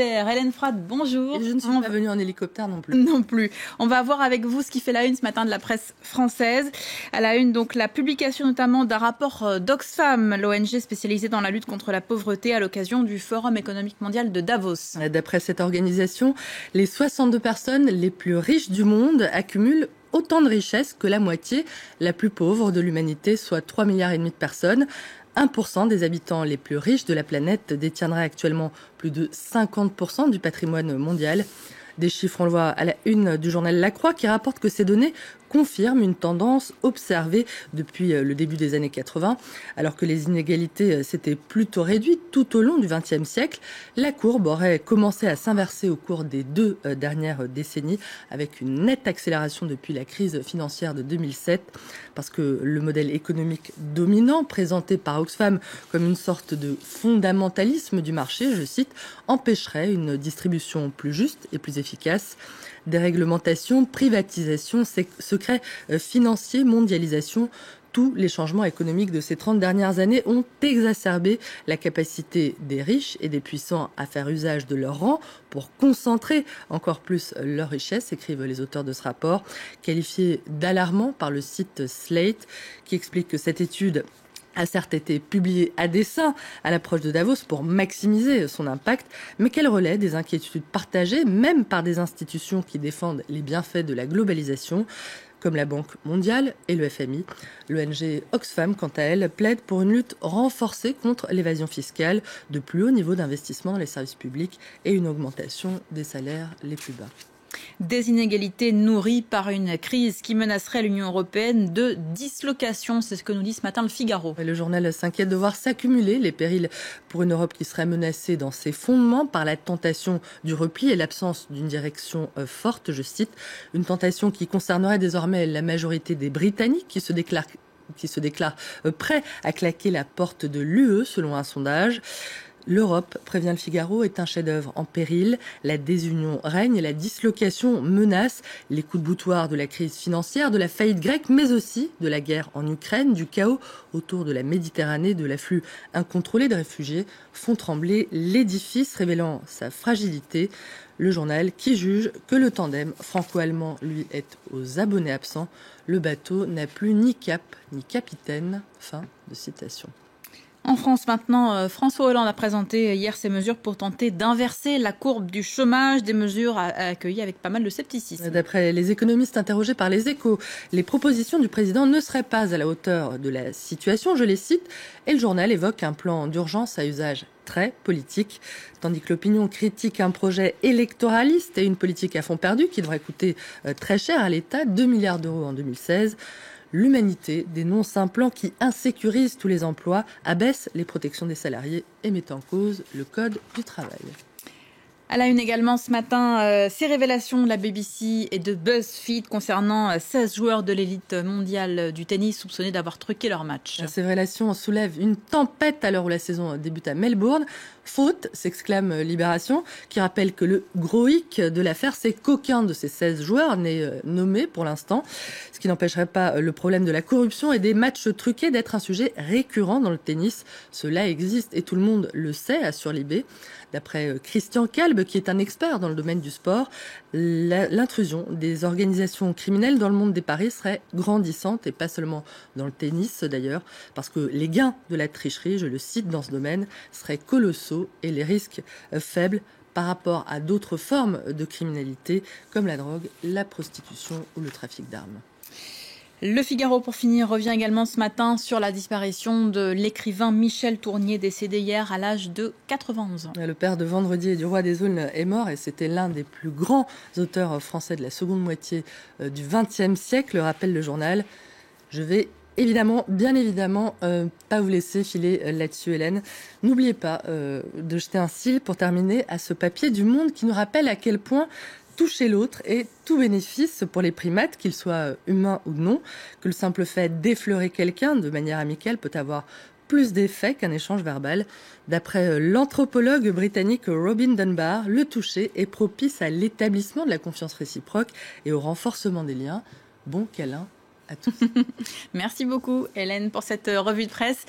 Hélène Frade, bonjour. Et je ne suis pas venue en hélicoptère non plus. Non plus. On va voir avec vous ce qui fait la une ce matin de la presse française. À la une, donc, la publication notamment d'un rapport d'Oxfam, l'ONG spécialisée dans la lutte contre la pauvreté à l'occasion du Forum économique mondial de Davos. D'après cette organisation, les 62 personnes les plus riches du monde accumulent autant de richesses que la moitié la plus pauvre de l'humanité, soit 3,5 milliards de personnes. 1% des habitants les plus riches de la planète détiendraient actuellement plus de 50% du patrimoine mondial. Des chiffres, on le voit à la une du journal La Croix, qui rapporte que ces données confirment une tendance observée depuis le début des années 80. Alors que les inégalités s'étaient plutôt réduites tout au long du XXe siècle, la courbe aurait commencé à s'inverser au cours des 2 dernières décennies, avec une nette accélération depuis la crise financière de 2007, parce que le modèle économique dominant, présenté par Oxfam comme une sorte de fondamentalisme du marché, je cite, empêcherait une distribution plus juste et plus efficace. Déréglementation, privatisation, secrets financiers, mondialisation, tous les changements économiques de ces 30 dernières années ont exacerbé la capacité des riches et des puissants à faire usage de leur rang pour concentrer encore plus leur richesse, écrivent les auteurs de ce rapport, qualifié d'alarmant par le site Slate, qui explique que cette étude a certes été publiée à dessein à l'approche de Davos pour maximiser son impact, mais qu'elle relaie des inquiétudes partagées, même par des institutions qui défendent les bienfaits de la globalisation, comme la Banque mondiale et le FMI. L'ONG Oxfam, quant à elle, plaide pour une lutte renforcée contre l'évasion fiscale, de plus haut niveau d'investissement dans les services publics et une augmentation des salaires les plus bas. Des inégalités nourries par une crise qui menacerait l'Union européenne de dislocation. C'est ce que nous dit ce matin le Figaro. Le journal s'inquiète de voir s'accumuler les périls pour une Europe qui serait menacée dans ses fondements par la tentation du repli et l'absence d'une direction forte, je cite. Une tentation qui concernerait désormais la majorité des Britanniques qui se déclarent prêts à claquer la porte de l'UE selon un sondage. L'Europe, prévient le Figaro, est un chef-d'œuvre en péril. La désunion règne et la dislocation menace. Les coups de boutoir de la crise financière, de la faillite grecque, mais aussi de la guerre en Ukraine, du chaos autour de la Méditerranée, de l'afflux incontrôlé de réfugiés, font trembler l'édifice, révélant sa fragilité. Le journal qui juge que le tandem franco-allemand, lui, est aux abonnés absents. Le bateau n'a plus ni cap ni capitaine. Fin de citation. En France maintenant, François Hollande a présenté hier ses mesures pour tenter d'inverser la courbe du chômage, des mesures accueillies avec pas mal de scepticisme. D'après les économistes interrogés par Les Échos, les propositions du président ne seraient pas à la hauteur de la situation, je les cite, et le journal évoque un plan d'urgence à usage très politique, tandis que l'opinion critique un projet électoraliste et une politique à fond perdu qui devrait coûter très cher à l'État, 2 milliards d'euros en 2016. L'Humanité dénonce un plan qui insécurise tous les emplois, abaisse les protections des salariés et met en cause le code du travail. À la une également ce matin, ces révélations de la BBC et de BuzzFeed concernant 16 joueurs de l'élite mondiale du tennis soupçonnés d'avoir truqué leur match. Ces révélations soulèvent une tempête à l'heure où la saison débute à Melbourne. Faute, s'exclame Libération, qui rappelle que le gros hic de l'affaire, c'est qu'aucun de ces 16 joueurs n'est nommé pour l'instant, ce qui n'empêcherait pas le problème de la corruption et des matchs truqués d'être un sujet récurrent dans le tennis. Cela existe et tout le monde le sait, assure Libé. D'après Christian Kalb, qui est un expert dans le domaine du sport, l'intrusion des organisations criminelles dans le monde des paris serait grandissante, et pas seulement dans le tennis d'ailleurs, parce que les gains de la tricherie, je le cite dans ce domaine, seraient colossaux et les risques faibles par rapport à d'autres formes de criminalité comme la drogue, la prostitution ou le trafic d'armes. Le Figaro, pour finir, revient également ce matin sur la disparition de l'écrivain Michel Tournier, décédé hier à l'âge de 91 ans. Le père de Vendredi et du Roi des Aulnes est mort et c'était l'un des plus grands auteurs français de la seconde moitié du XXe siècle, rappelle le journal. Je vais bien évidemment, pas vous laisser filer là-dessus, Hélène. N'oubliez pas de jeter un cil pour terminer à ce papier du Monde qui nous rappelle à quel point toucher l'autre est tout bénéfice pour les primates, qu'ils soient humains ou non, que le simple fait d'effleurer quelqu'un de manière amicale peut avoir plus d'effet qu'un échange verbal. D'après l'anthropologue britannique Robin Dunbar, le toucher est propice à l'établissement de la confiance réciproque et au renforcement des liens. Bon câlin à tous. Merci beaucoup Hélène pour cette revue de presse.